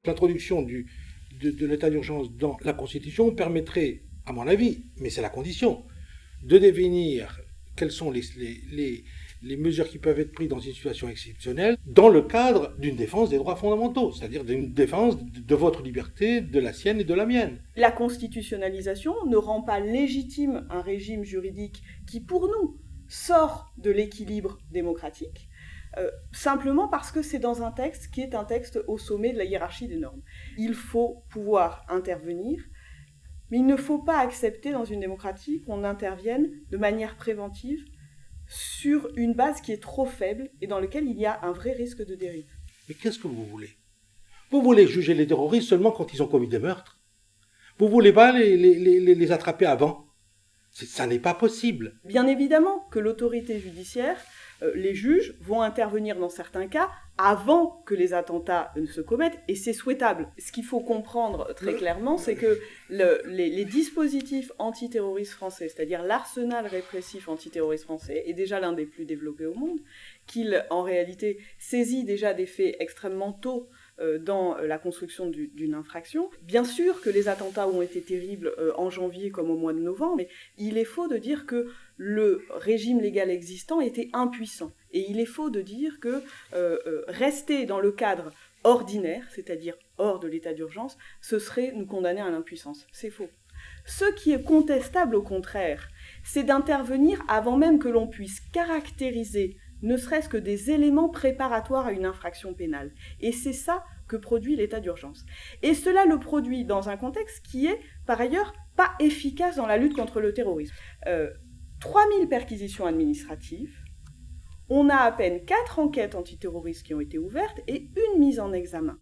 L'introduction de l'état d'urgence dans la Constitution permettrait, à mon avis, mais c'est la condition, de définir quelles sont les mesures qui peuvent être prises dans une situation exceptionnelle dans le cadre d'une défense des droits fondamentaux, c'est-à-dire d'une défense de votre liberté, de la sienne et de la mienne. La constitutionnalisation ne rend pas légitime un régime juridique qui, pour nous, sort de l'équilibre démocratique, simplement parce que c'est dans un texte qui est un texte au sommet de la hiérarchie des normes. Il faut pouvoir intervenir, mais il ne faut pas accepter dans une démocratie qu'on intervienne de manière préventive sur une base qui est trop faible et dans laquelle il y a un vrai risque de dérive. Mais qu'est-ce que vous voulez? Vous voulez juger les terroristes seulement quand ils ont commis des meurtres? Vous ne voulez pas les attraper avant? Ça n'est pas possible. Bien évidemment que l'autorité judiciaire, les juges vont intervenir dans certains cas avant que les attentats ne se commettent, et c'est souhaitable. Ce qu'il faut comprendre très clairement, c'est que les dispositifs antiterroristes français, c'est-à-dire l'arsenal répressif antiterroriste français, est déjà l'un des plus développés au monde, qu'il, en réalité, saisit déjà des faits extrêmement tôt dans la construction d'une infraction. Bien sûr que les attentats ont été terribles en janvier comme au mois de novembre, mais il est faux de dire que le régime légal existant était impuissant. Et il est faux de dire que rester dans le cadre ordinaire, c'est-à-dire hors de l'état d'urgence, ce serait nous condamner à l'impuissance. C'est faux. Ce qui est contestable, au contraire, c'est d'intervenir avant même que l'on puisse caractériser ne serait-ce que des éléments préparatoires à une infraction pénale. Et c'est ça que produit l'état d'urgence. Et cela le produit dans un contexte qui est, par ailleurs, pas efficace dans la lutte contre le terrorisme. 3000 perquisitions administratives, on a à peine 4 enquêtes antiterroristes qui ont été ouvertes et une mise en examen.